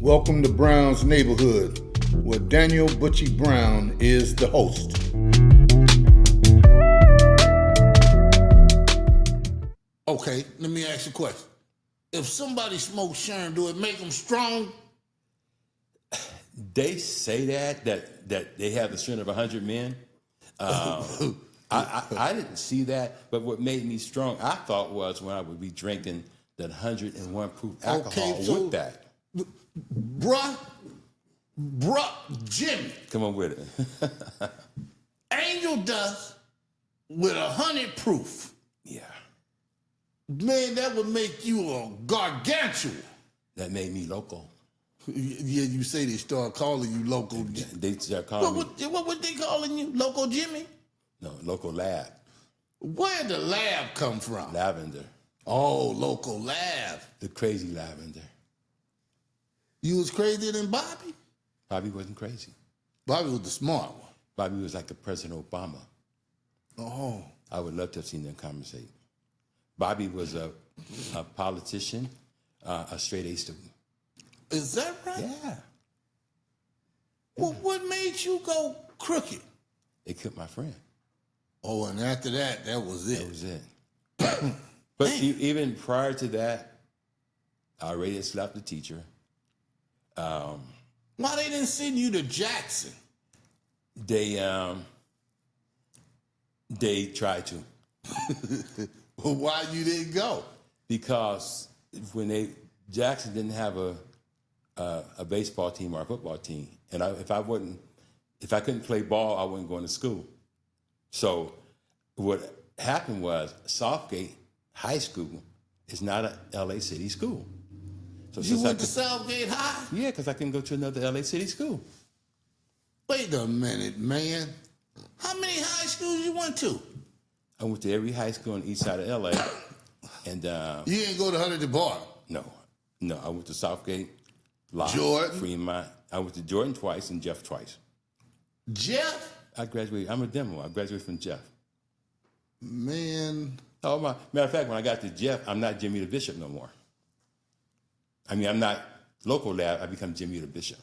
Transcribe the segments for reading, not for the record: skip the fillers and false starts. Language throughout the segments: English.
Welcome to Brown's Neighborhood, where Daniel Butchie Brown is the host. Okay, let me ask you a question. If somebody smokes Sherm, do it make them strong? They say that they have the strength of 100 men. I didn't see that, but what made me strong, I thought, was when I would be drinking that 101 proof alcohol with that. Bruh, Jimmy. Come on with it. Angel dust with 100 proof. Yeah. Man, that would make you a gargantuan. That made me local. Yeah, you say they start calling you local. They start calling me. What would they calling you? Local Jimmy? No, local lab. Where'd the lab come from? Lavender. Oh, local lab. The crazy lavender. You was crazier than Bobby? Bobby wasn't crazy. Bobby was the smart one. Bobby was like a President Obama. Oh. I would love to have seen them conversate. Bobby was a politician, a straight A student. Is that right? Yeah. Well, what made you go crooked? They killed my friend. Oh, and after that, that was it. That was it. But even prior to that, I already had slapped the teacher. Why they didn't send you to Jackson? They tried to. Well, why you didn't go? Because when Jackson didn't have a baseball team or a football team, and if I couldn't play ball, I wasn't going to school. So what happened was Southgate High School is not a LA City school. So you went to Southgate High? Yeah, because I couldn't go to another LA City school. Wait a minute, man. How many high schools you went to? I went to every high school on the east side of LA. And you didn't go to Huntington Park? No. I went to Southgate, Locke, Jordan? Fremont. I went to Jordan twice and Jeff twice. Jeff? I graduated. I'm a demo. I graduated from Jeff. Man. Oh, matter of fact, when I got to Jeff, I'm not Jimmy the Bishop no more. I mean, I'm not local lab. I become Jimmy the Bishop.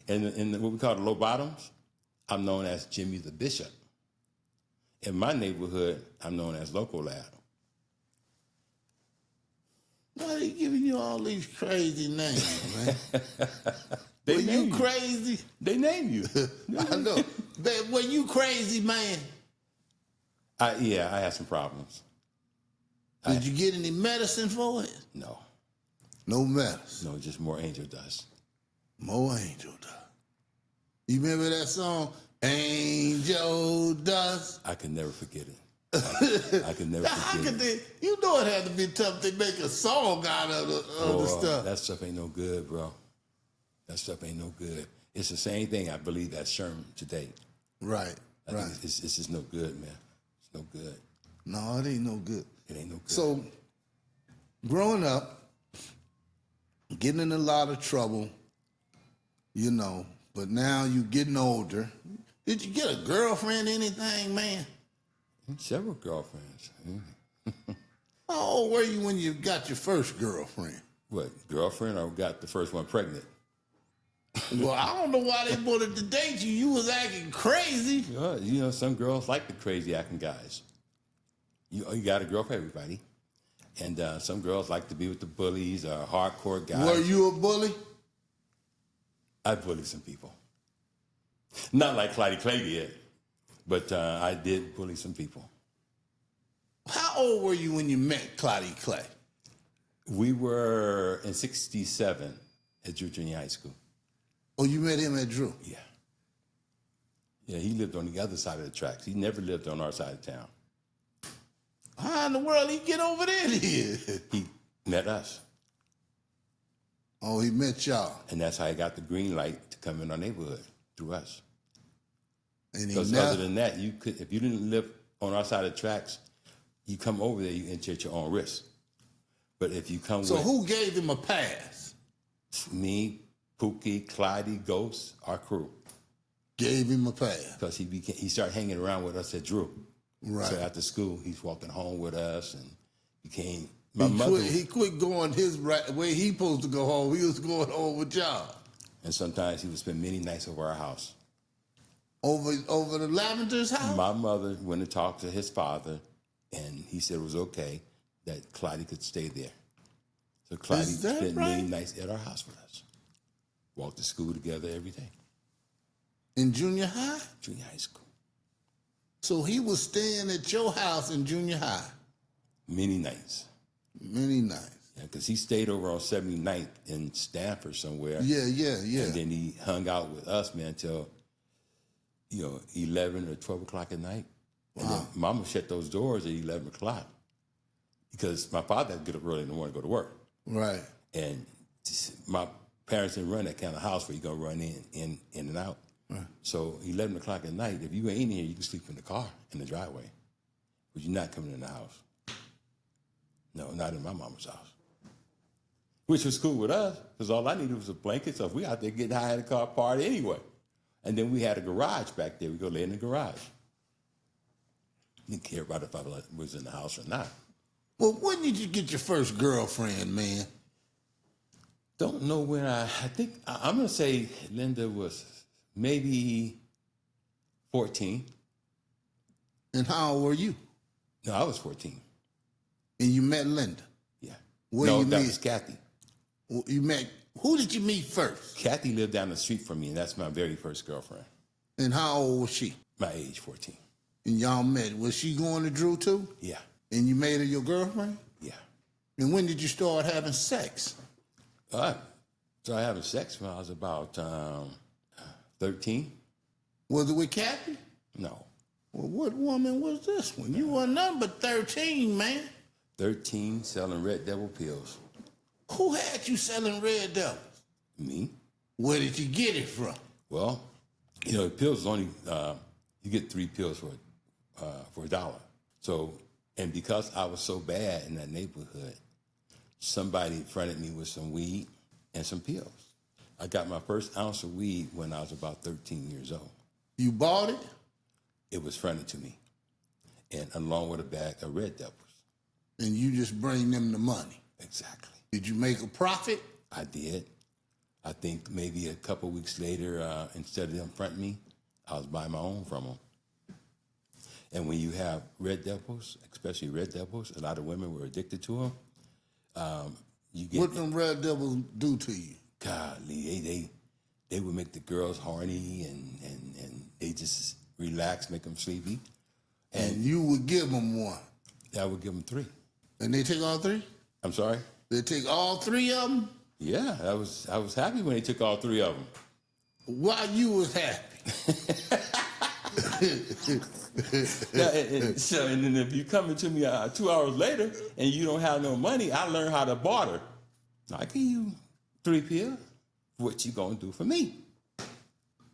And in what we call the low bottoms, I'm known as Jimmy the Bishop. In my neighborhood, I'm known as local lab. Why are they giving you all these crazy names, man? Were you crazy? They name you. I know. But were you crazy, man? Yeah, I had some problems. Did you get any medicine for it? No. No medicine? No, just more angel dust. More angel dust. You remember that song, Angel Dust? I can never forget it. I can never forget it. You know it had to be tough to make a song out of the stuff. That stuff ain't no good, bro. That stuff ain't no good. It's the same thing, I believe, that's Sherm today. Right, right. It's just no good, man. It's no good. No, it ain't no good. It ain't no good. So, growing up, getting in a lot of trouble, you know, but now you getting older. Did you get a girlfriend, anything, man? Several girlfriends. How old were you when you got your first girlfriend? What, girlfriend, or got the first one pregnant? Well, I don't know why they wanted to date you. You was acting crazy. You know, some girls like the crazy acting guys. You got a girl for everybody. And some girls like to be with the bullies or hardcore guys. Were you a bully? I bullied some people. Not like Clyde Clay did, but I did bully some people. How old were you when you met Clyde Clay? We were in 67 at Drew Junior High School. Oh, you met him at Drew? Yeah. Yeah, he lived on the other side of the tracks. He never lived on our side of town. How in the world he get over there then? He met us. Oh, he met y'all. And that's how he got the green light to come in our neighborhood, through us. Because other than that, if you didn't live on our side of the tracks, you come over there, you enter at your own risk. But if you come So who gave him a pass? Me, Pookie, Clyde, Ghost, our crew. Gave him a pass. Because he started hanging around with us at Drew. Right. So after school, he's walking home with us and became, My mother, He quit going his right way he supposed to go home. He was going home with y'all. and sometimes he would spend many nights over our house. Over the Lavender's house? My mother went and talked to his father, and he said it was okay that Clyde could stay there. So Clyde Is that spent right? many nights at our house with us. Walked to school together every day. In junior high? Junior high school. So he was staying at your house in junior high? Many nights. Many nights. Yeah, because he stayed over on 79th in Stanford somewhere. Yeah. And then he hung out with us, man, till 11 or 12 o'clock at night. And then Mama shut those doors at 11 o'clock because my father had to get up early in the morning to go to work. Right. And my parents didn't run that kind of house where you're going to run in and out. Right. So 11 o'clock at night, if you ain't in here, you can sleep in the car, in the driveway. But you're not coming in the house. No, not in my mama's house. Which was cool with us, because all I needed was a blanket, so if we out there getting high in the car party anyway. And then we had a garage back there. We go lay in the garage. Didn't care about if I was in the house or not. Well, when did you get your first girlfriend, man? Don't know when I think, I'm going to say Linda was maybe 14. And how old were you? No, I was 14. And you met Linda? Yeah. Where no, you that meet? was Kathy. You met, who did you meet first? Kathy lived down the street from me, and that's my very first girlfriend. And how old was she? My age, 14. And y'all met. Was she going to Drew too? Yeah. And you made her your girlfriend? Yeah. And when did you start having sex? I started having sex when I was about 13. Was it with Kathy? No. Well, what woman was this one? You were nothing but 13, man. 13, selling Red Devil pills. Who had you selling Red Devils? Me? Where did you get it from? Well, the pills is only, you get 3 pills for $1. So, and because I was so bad in that neighborhood, somebody fronted me with some weed and some pills. I got my first ounce of weed when I was about 13 years old. You bought it? It was fronted to me, and along with a bag of Red Devils. And you just bring them the money? Exactly. Did you make a profit? I did. I think maybe a couple weeks later, instead of them fronting me, I was buying my own from them. And when you have Red Devils, especially Red Devils, a lot of women were addicted to them. You get What them Red Devils do to you? Golly, they would make the girls horny and they just relax, make them sleepy. And you would give them one? I would give them 3. And they take all 3? I'm sorry? They take all 3 of them? Yeah, I was happy when they took all 3 of them. Why you was happy? And then if you come to me 2 hours later and you don't have no money, I learned how to barter. I give you 3 pills. What you gonna do for me?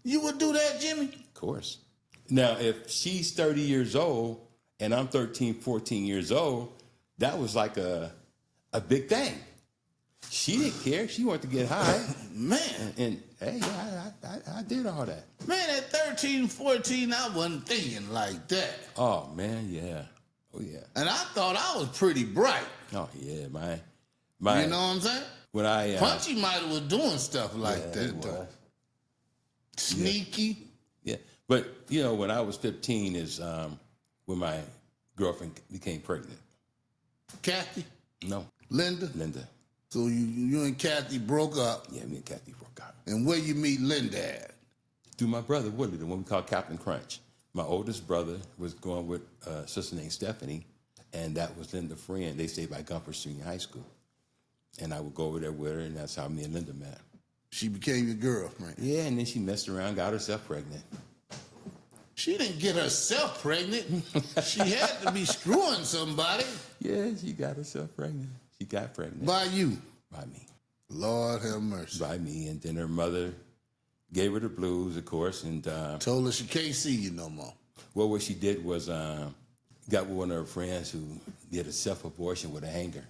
You would do that, Jimmy? Of course. Now, if she's 30 years old and I'm 13, 14 years old, that was like a big thing. She didn't care. She wanted to get high. Man. And hey, I did all that. Man, at 13, 14, I wasn't thinking like that. Oh, man, yeah. Oh, yeah. And I thought I was pretty bright. Oh, yeah, my. You know what I'm saying? When I Punchy might have was doing stuff like yeah, that, though. Sneaky. Yeah. But, when I was 15 is when my girlfriend became pregnant. Kathy? No. Linda? Linda. So you and Kathy broke up. Yeah, me and Kathy broke up. And where you meet Linda at? Through my brother, Woodley, the one we call Captain Crunch. My oldest brother was going with a sister named Stephanie, and that was Linda's friend. They stayed by Gumpers Senior High School. And I would go over there with her, and that's how me and Linda met. She became your girlfriend. Yeah, and then she messed around, got herself pregnant. She didn't get herself pregnant. She had to be screwing somebody. Yeah, she got herself pregnant. She got pregnant. By you. By me. Lord have mercy. By me. And then her mother gave her the blues, of course, and told her she can't see you no more. well, what she did was got with one of her friends who did a self-abortion with a hanger.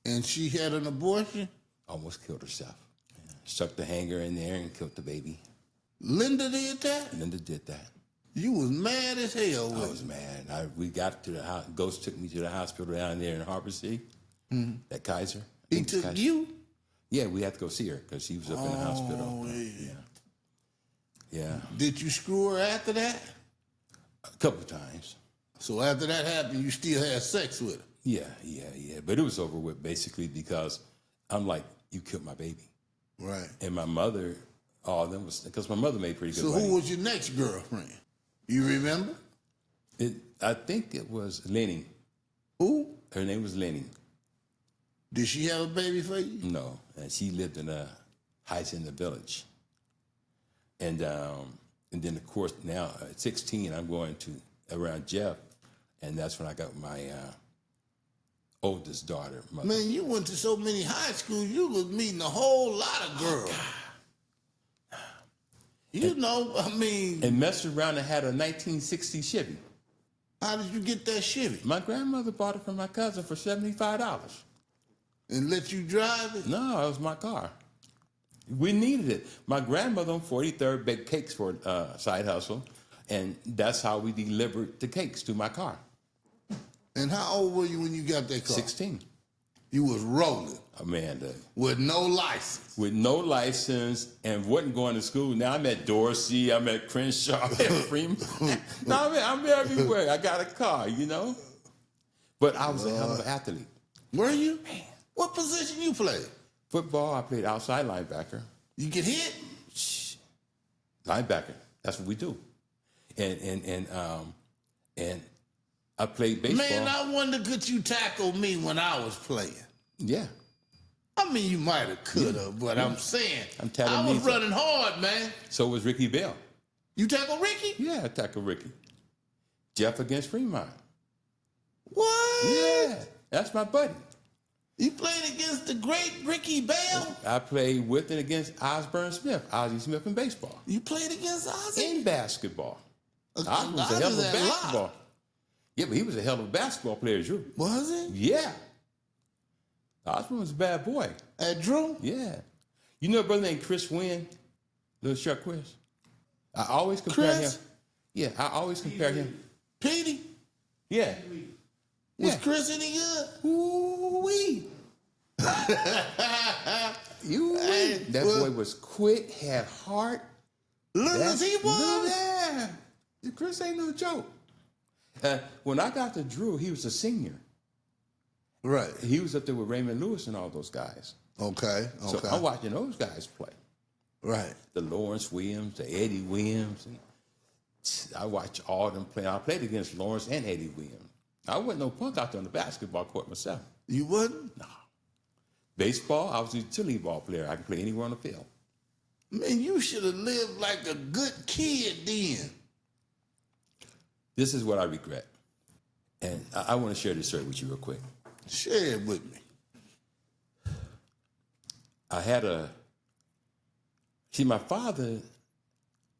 And she had an abortion? Almost killed herself. Yeah. Stuck the hanger in there and killed the baby. Linda did that? Linda did that. You was mad as hell. I was mad. We got to the house. Ghost took me to the hospital down there in Harbor City. At Kaiser. I He think it's took Kaiser. you? Yeah, we had to go see her because she was up in the hospital. Yeah. Yeah, Did you screw her after that? a couple of times. So after that happened, you still had sex with her? Yeah. But it was over with basically because I'm like, you killed my baby. Right. And my mother, all of them was, because my mother made pretty good So money. who was your next girlfriend? You remember? I think it was Lenny. Who? Her name was Lenny. Did she have a baby for you? No, and she lived in a house in the village. And then of course now at 16 I'm going to around Jeff, and that's when I got my oldest daughter. Mother. Man, you went to so many high schools, you was meeting a whole lot of girls. You know, I mean, And messed around and had a 1960 Chevy. how did you get that Chevy? My grandmother bought it from my cousin for $75. And let you drive it? No, it was my car. We needed it. My grandmother on 43rd baked cakes for a side hustle, and that's how we delivered the cakes to my car. And how old were you when you got that car? 16. You was rolling Amanda. with no license. With no license and wasn't going to school. Now I'm at Dorsey, I'm at Crenshaw, I'm at Freeman. No, I'm everywhere. I got a car, you know? But I was a hell of an athlete. Were you? What position you played? Football, I played outside linebacker. You get hit? Linebacker. That's what we do. And I played baseball. Man, I wonder could you tackle me when I was playing? Yeah. I mean, you might have, could have, but I'm saying, I'm telling I was you. running hard, man. So was Ricky Bell. You tackle Ricky? Yeah, I tackled Ricky. Jeff against Fremont. What? Yeah, that's my buddy. You played against the great Ricky Bell? I played with and against Osborne Smith, Ozzie Smith in baseball. You played against Ozzy? In basketball. Osborne was a Ozzy's hell of a that basketball. loud. Yeah, but he was a hell of a basketball player, Drew. Was it? Yeah. Osborne was a bad boy. At Drew? Yeah. You know a brother named Chris Wynn? Little short Chris? I always compare Chris? him. Yeah, I always compare him. Petey? Yeah. Was Yeah. Chris any good? Ooh-wee. Hey, That well- boy was quick, had heart. Little as he was? Yeah. Chris ain't no joke. When I got to Drew, he was a senior. Right. He was up there with Raymond Lewis and all those guys. Okay. So I'm watching those guys play. Right. The Lawrence Williams, the Eddie Williams. And I watched all of them play. I played against Lawrence and Eddie Williams. I wasn't no punk out there on the basketball court myself. You wouldn't? No. Baseball, I was a utility ball player. I could play anywhere on the field. Man, you should have lived like a good kid then. This is what I regret. And I want to share this story with you real quick. Share it with me. My father,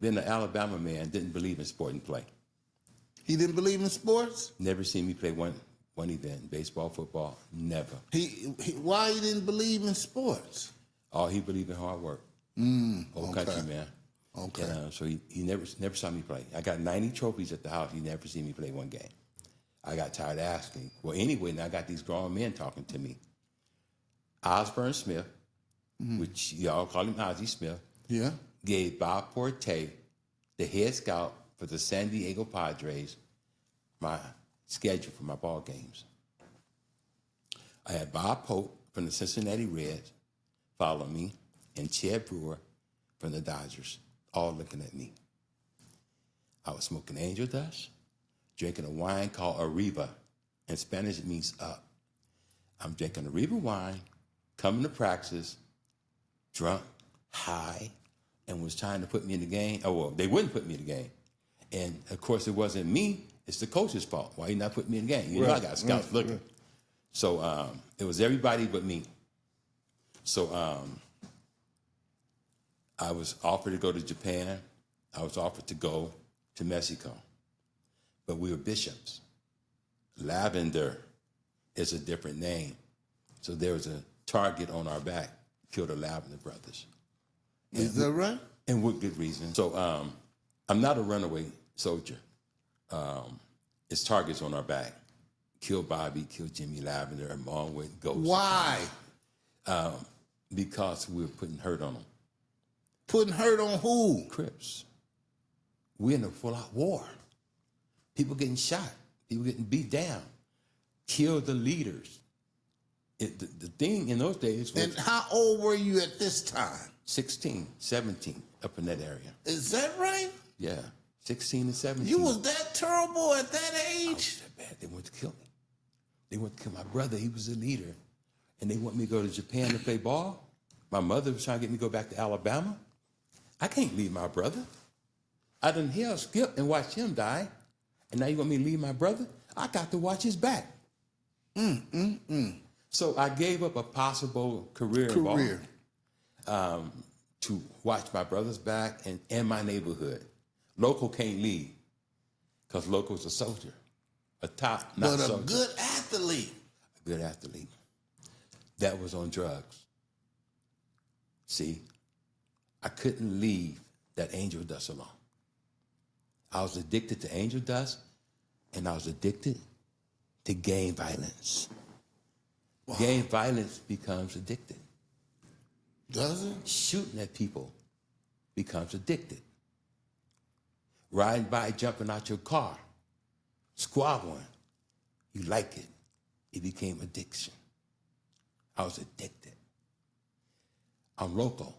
being an Alabama man, didn't believe in sport and play. He didn't believe in sports? Never seen me play one event, baseball, football, never. Why he didn't believe in sports? All he believed in hard work. Old country man. Okay. And, so he never saw me play. I got 90 trophies at the house. He never seen me play one game. I got tired of asking. Well, anyway, now I got these grown men talking to me. Osborne Smith, which y'all call him Ozzie Smith, Yeah. gave Bob Forte, the head scout for the San Diego Padres, my schedule for my ball games. I had Bob Pope from the Cincinnati Reds follow me, and Chad Brewer from the Dodgers, all looking at me. I was smoking angel dust, drinking a wine called Arriba. In Spanish, it means up. I'm drinking Arriba wine, coming to practice, drunk, high, and was trying to put me in the game. Oh, well, they wouldn't put me in the game. And, of course, it wasn't me. It's the coach's fault. Why you not putting me in the game? You know I got scouts looking. Right. So it was everybody but me. So I was offered to go to Japan. I was offered to go to Mexico. But we were bishops. Lavender is a different name. So there was a target on our back, killed the Lavender brothers. Is that right? And with good reason. So I'm not a runaway soldier. It's targets on our back. kill Bobby, kill Jimmy Lavender, and Mom with Ghost. Why? Because we were putting hurt on them. Putting hurt on who? Crips. We're in a full-out war. People getting shot. People getting beat down. Kill the leaders. The thing in those days was And how old were you at this time? 16, 17, up in that area. Is that right? Yeah, 16 and 17. You was that terrible at that I was age? that bad. They wanted to kill me. They wanted to kill my brother. He was the leader. And they want me to go to Japan to play ball. My mother was trying to get me to go back to Alabama. I can't leave my brother. I done hell skip and watch him die. And now you want me to leave my brother? I got to watch his back. So I gave up a possible career in ball, to watch my brother's back and my neighborhood. Local can't leave because Local's a soldier, a top, not But a soldier. good athlete. A good athlete that was on drugs. See, I couldn't leave that angel dust alone. I was addicted to angel dust, and I was addicted to gang violence. Wow. Gang violence becomes addicted. Does it? Shooting at people becomes addicted. Riding by, jumping out your car, squabbling, you like it. It became addiction. I was addicted. I'm local.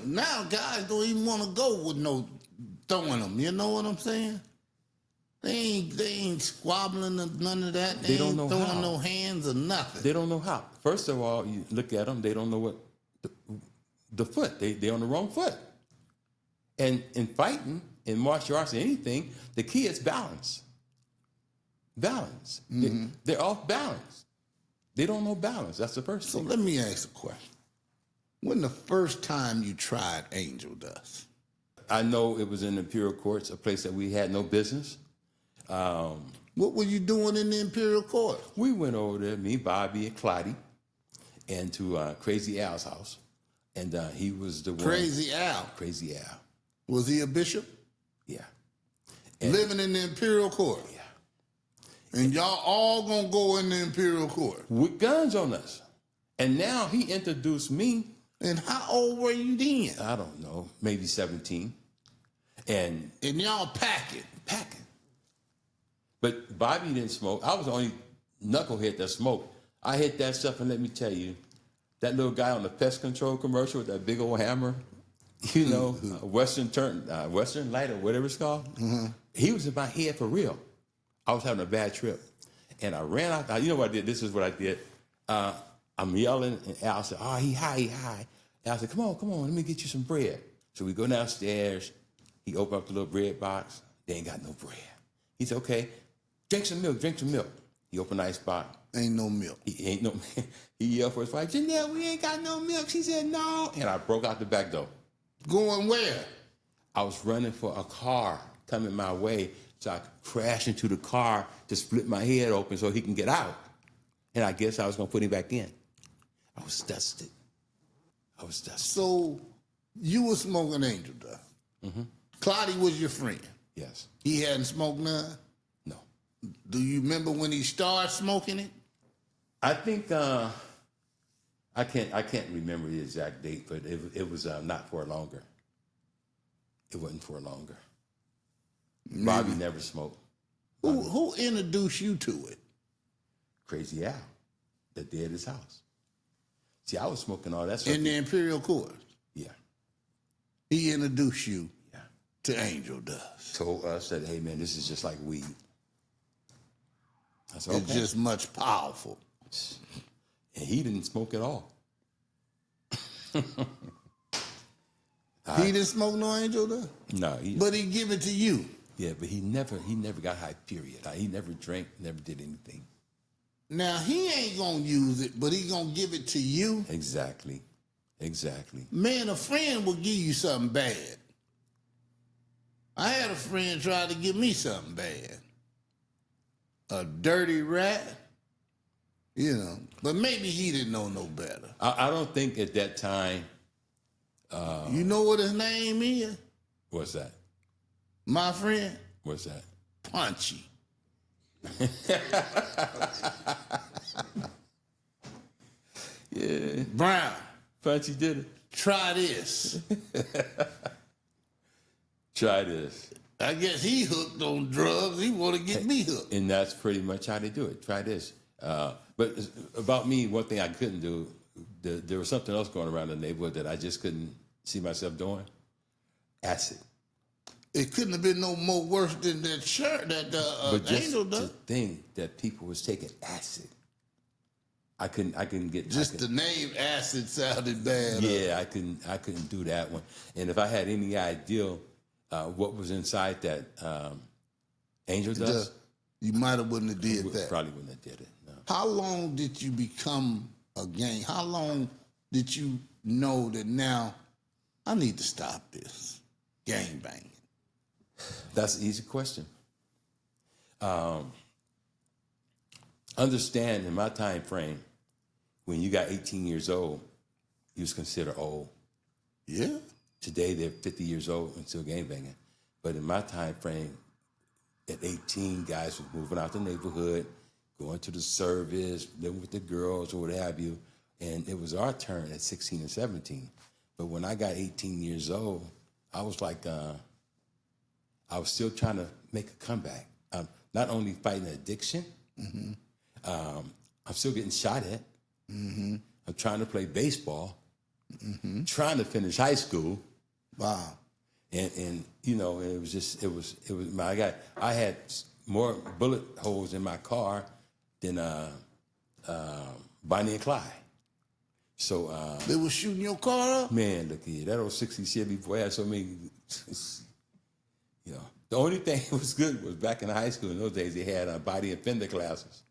Now guys don't even want to go with no throwing them. You know what I'm saying? They ain't squabbling or none of that. They don't ain't know throwing how. no hands or nothing. They don't know how. First of all, you look at them, they don't know what the foot. They're on the wrong foot. And in fighting, in martial arts, anything, the key is balance. Balance. They're off balance. They don't know balance. That's the first So thing. let me ask a question. When the first time you tried angel dust? I know it was in Imperial Courts, a place that we had no business. What were you doing in the Imperial Court? We went over there, me, Bobby, and Clotty, and to Crazy Al's house. And he was the one. Crazy Al. Crazy Al. Was he a bishop? Yeah. Living in the Imperial Court? Yeah. And y'all all gonna go in the Imperial Court? With guns on us. And now he introduced me. And how old were you then? I don't know, maybe 17. And y'all packing. But Bobby didn't smoke. I was the only knucklehead that smoked. I hit that stuff, and let me tell you, that little guy on the pest control commercial with that big old hammer, you know, Western Light or whatever it's called, he was in my head for real. I was having a bad trip. And I ran out. You know what I did? This is what I did. I'm yelling, and Al said, oh, he high. And I said, come on, let me get you some bread. So we go downstairs. He opened up the little bread box. They ain't got no bread. He said, okay, drink some milk. He opened the ice box. Ain't no milk. He yelled for his wife, Janelle, we ain't got no milk. She said, no. And I broke out the back door. Going where? I was running for a car coming my way, so I could crash into the car to split my head open so he can get out. And I guess I was going to put him back in. I was dusted. So you were smoking angel dust. Clotty was your friend. Yes. He hadn't smoked none? No. Do you remember when he started smoking it? I think I can't remember the exact date, but it was not for longer. It wasn't for longer. Bobby never smoked. Who introduced you to it? Crazy Al, that did at his house. See, I was smoking all that stuff. In the Imperial Court. Yeah. He introduced you to angel dust. Told us that, hey man, this is just like weed. I said, It's just much powerful. And he didn't smoke at all. He didn't smoke no angel dust? No, But he give it to you. Yeah, but he never got high, period. He never drank, never did anything. Now, he ain't gonna use it, but he gonna give it to you? Exactly. Man, a friend will give you something bad. I had a friend try to give me something bad. A dirty rat, you know. But maybe he didn't know no better. I don't think at that time. You know what his name is? What's that? My friend? What's that? Punchy. Yeah. Brown, Punchy did it. try this. Try this. I guess he hooked on drugs. He want to get me hooked. And that's pretty much how they do it. Try this. But about me, one thing I couldn't do, there was something else going around the neighborhood that I just couldn't see myself doing. Acid. It couldn't have been no more worse than that shirt that But just Angel to does. think that people was taking acid. I couldn't get Just the name acid sounded bad. Yeah, I couldn't do that one. And if I had any idea what was inside that Angel dust, You might have wouldn't have did that. probably wouldn't have did it. No. How long did you become a gang? How long did you know that now I need to stop this gang banging? That's an easy question. Understand in my time frame, when you got 18 years old, you was considered old. Yeah. Today they're 50 years old and still gangbanging. But in my time frame, at 18, guys was moving out the neighborhood, going to the service, living with the girls or what have you. And it was our turn at 16 and 17. But when I got 18 years old, I was like, I was still trying to make a comeback. Not only fighting addiction, I'm still getting shot at. I'm trying to play baseball, trying to finish high school. Wow. And you know, it was I had more bullet holes in my car than Bonnie and Clyde. So They was shooting your car up? man, look here, that old 60 Chevy boy had so many. You know, the only thing that was good was back in high school in those days they had body and fender classes,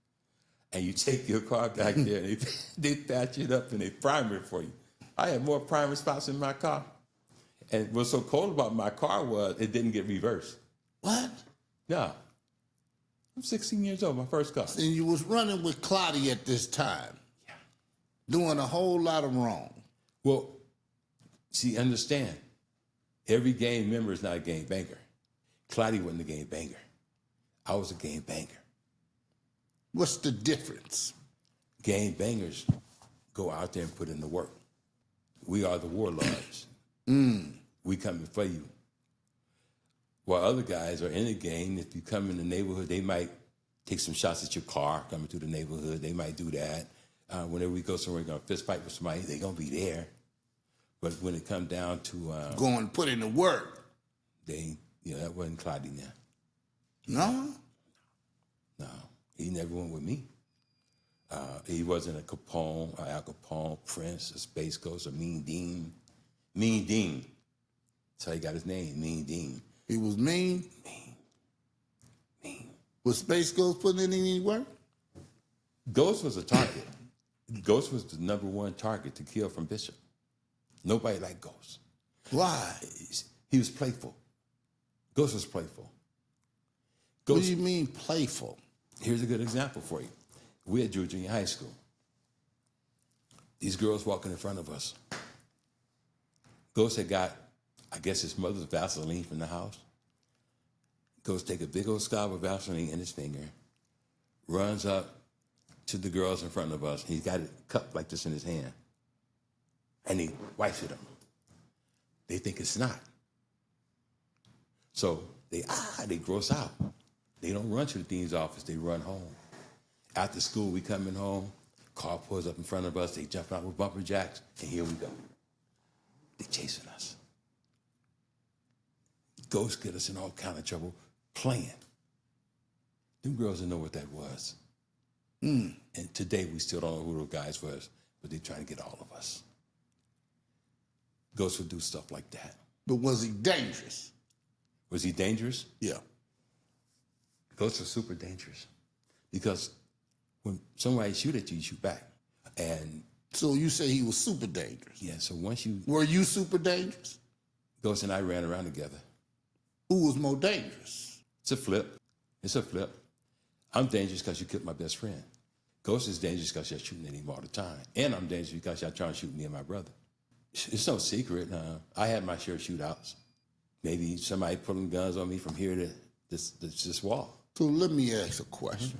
and you take your car back there and they patch it up and they primer it for you. I had more primer spots in my car. And what's so cool about my car was it didn't get reversed. What? No. I'm 16 years old, my first car. And you was running with Claudia at this time. Yeah. Doing a whole lot of wrong. Well, see, understand, every gang member is not a gang banger. Clotty wasn't a gang banger. I was a gang banger. What's the difference? Gang bangers go out there and put in the work. We are the warlords. We coming for you. While other guys are in the gang, if you come in the neighborhood, they might take some shots at your car coming through the neighborhood. They might do that. Whenever we go somewhere, we're going to fist fight with somebody, they're going to be there. But when it comes down to... Going and put in the work. That wasn't Clotty now. No? No, he never went with me. He wasn't a Capone, or Al Capone, Prince, a Space Ghost, a Mean Dean. Mean Dean. That's how he got his name, Mean Dean. He was mean? Mean. Was Space Ghost putting in any work? Ghost was a target. Ghost was the #1 target to kill from Bishop. Nobody liked Ghost. Why? He was playful. Ghost was playful. What Ghost, do you mean playful? Here's a good example for you. We at Drew Junior High School. These girls walking in front of us. Ghost had got, I guess, his mother's Vaseline from the house. Ghost take a big old scob of Vaseline in his finger, runs up to the girls in front of us. He's got it cupped like this in his hand. And he wipes it up. They think it's not. So they gross out. They don't run to the dean's office, they run home. After school, we coming home, car pulls up in front of us, they jump out with bumper jacks, and here we go. They chasing us. Ghosts get us in all kind of trouble playing. Them girls didn't know what that was. And today, we still don't know who those guys was, but they're trying to get all of us. Ghosts would do stuff like that. But was he dangerous? Was he dangerous? Yeah. Ghosts are super dangerous because when somebody shoot at you, you shoot back. And So you say he was super dangerous. yeah, so once you, Were you super dangerous? Ghost and I ran around together. Who was more dangerous? It's a flip. It's a flip. I'm dangerous because you killed my best friend. Ghost is dangerous because you're shooting at him all the time. And I'm dangerous because y'all trying to shoot me and my brother. It's no secret. I had my share of shootouts. Maybe somebody pulling guns on me from here to this wall. So let me ask a question.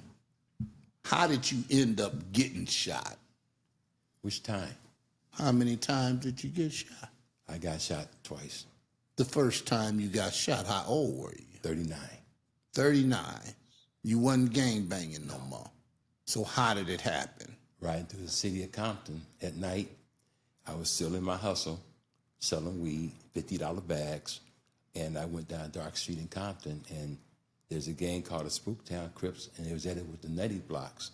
How did you end up getting shot? Which time? How many times did you get shot? I got shot twice. The first time you got shot, how old were you? 39. 39. You wasn't gang banging no more. So how did it happen? Riding through the city of Compton at night. I was still in my hustle, selling weed, $50 bags. And I went down Dark Street in Compton, and there's a gang called the Spooktown Crips, and it was at it with the Nutty Blocks.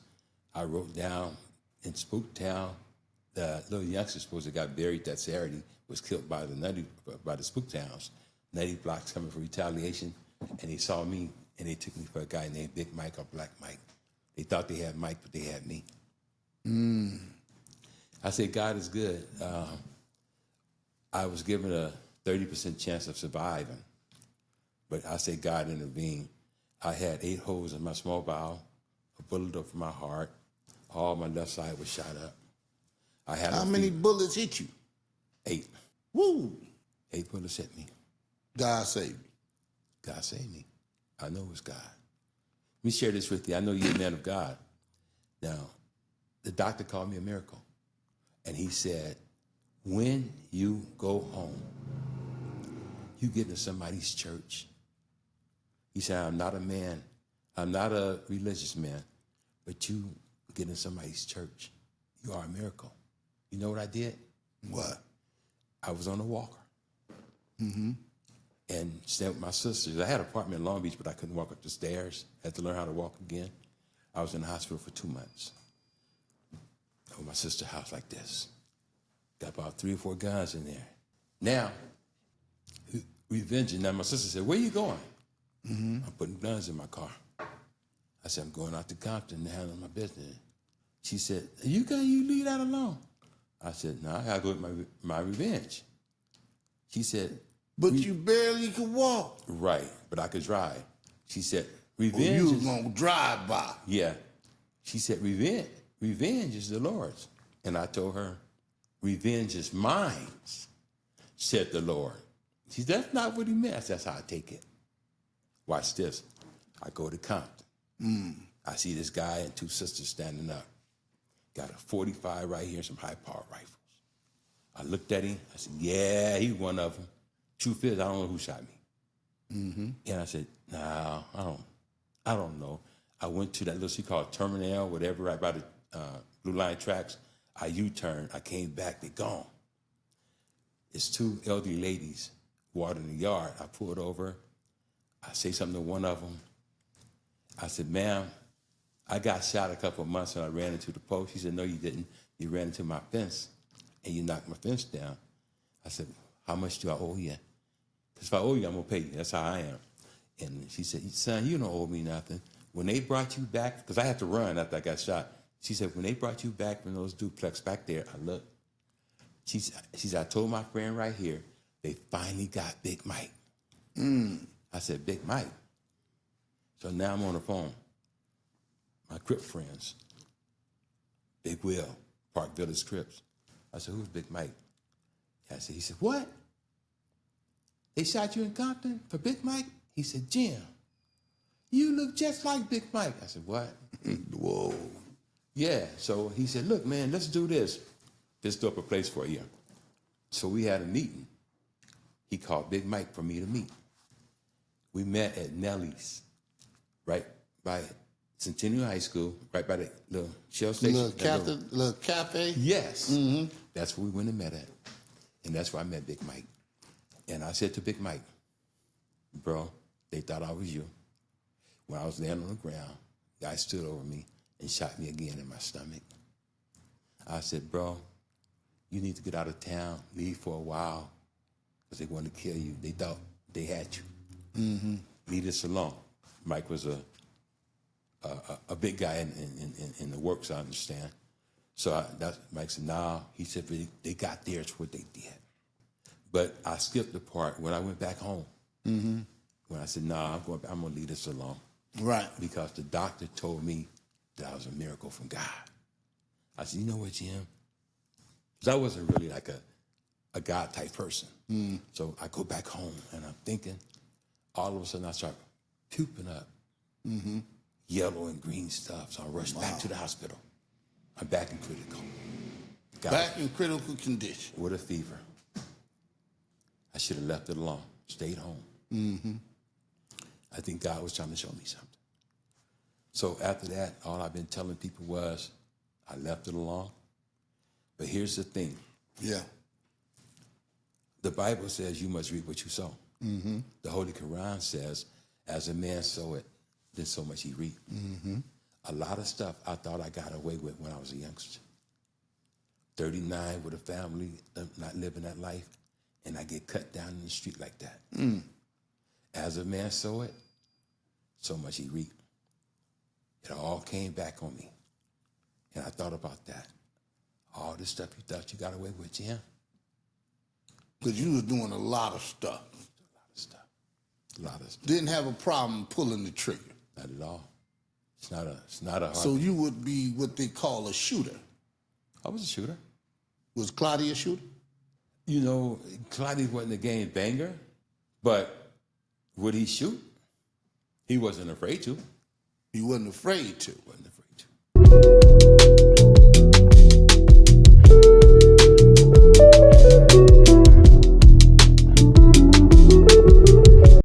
I wrote down in Spooktown, the little youngster supposed to got buried that Saturday was killed by the Spooktowns. Nutty Blocks coming for retaliation, and they saw me, and they took me for a guy named Big Mike or Black Mike. They thought they had Mike, but they had me. I say God is good. I was given a 30% chance of surviving, but I say God intervened. I had 8 holes in my small bowel, a bullet over my heart. All my left side was shot up. I had How many bullets hit you? 8. Woo! 8 bullets hit me. God saved you. God saved me. I know it was God. Let me share this with you. I know you're a man of God. Now, the doctor called me a miracle. And he said, when you go home, you get into somebody's church. He said, I'm not a man. I'm not a religious man. But you get in somebody's church. You are a miracle. You know what I did? What? I was on a walker. And staying with my sisters. I had an apartment in Long Beach, but I couldn't walk up the stairs. I had to learn how to walk again. I was in the hospital for 2 months. At my sister's house like this. Got about 3 or 4 guns in there. Now, revenge. Now my sister said, where you going? I'm putting guns in my car. I said, I'm going out to Compton to handle my business. She said, you leave that alone. I said, no, I gotta go with my revenge. She said, But you barely could walk. right, but I could drive. She said, Or revenge you is... was gonna drive by. Yeah. She said, revenge is the Lord's. And I told her, revenge is mine, said the Lord. She said, that's not what he meant. I said, that's how I take it. Watch this. I go to Compton. I see this guy and 2 sisters standing up. Got a 45 right here, some high-power rifles. I looked at him. I said, yeah, he's one of them. Truth is, I don't know who shot me. And I said, no, I don't know. I went to that little street called Terminal, whatever, right by the Blue Line tracks. I U-turned. I came back. They gone. It's 2 elderly ladies watering the yard. I pulled over. I say something to one of them. I said, ma'am, I got shot a couple of months and I ran into the post. She said, no, you didn't. You ran into my fence and you knocked my fence down. I said, how much do I owe you? Because if I owe you, I'm going to pay you. That's how I am. And she said, son, you don't owe me nothing. When they brought you back, because I had to run after I got shot. She said, when they brought you back from those duplex back there, I looked. She said, I told my friend right here, they finally got Big Mike. I said, Big Mike? So now I'm on the phone. My Crip friends, Big Will, Park Village Crips. I said, who's Big Mike? He said, what? They shot you in Compton for Big Mike? He said, Jim, you look just like Big Mike. I said, what? Whoa. Yeah, so he said, look, man, let's do this. Just do up a place for you. So we had a meeting. He called Big Mike for me to meet. We met at Nellie's, right by Centennial High School, right by the little Shell station. Little cafe? Yes. That's where we went and met at. And that's where I met Big Mike. And I said to Big Mike, bro, they thought I was you. When I was laying on the ground, the guy stood over me and shot me again in my stomach. I said, bro, you need to get out of town, leave for a while, because they wanted to kill you. They thought they had you. Leave this alone. Mike was a big guy in the works, I understand. So Mike said, nah. He said, they got theirs, what they did. But I skipped the part when I went back home. When I said, nah, I'm going to leave this alone. Right. Because the doctor told me that I was a miracle from God. I said, you know what, Jim? Because I wasn't really like a God-type person. So I go back home, and I'm thinking, all of a sudden I start puking up yellow and green stuff. So I rushed back to the hospital. I'm back in critical. Back in critical condition. With a fever. I should have left it alone, stayed home. I think God was trying to show me something. So after that, all I've been telling people was, I left it alone. But here's the thing. Yeah. The Bible says you must reap what you sow. The Holy Quran says, as a man sow it, then so much he reap. A lot of stuff I thought I got away with when I was a youngster. 39 with a family, not living that life, and I get cut down in the street like that. As a man sow it, so much he reap. It all came back on me. And I thought about that. All this stuff you thought you got away with, Jim. Because you was doing a lot of stuff. A lot of stuff. Didn't have a problem pulling the trigger. Not at all. It's not a hard So you would be what they call a shooter. I was a shooter. Was Claudia a shooter? You know, Claudia wasn't a game banger, but would he shoot? He wasn't afraid to. He wasn't afraid to. Wasn't afraid to.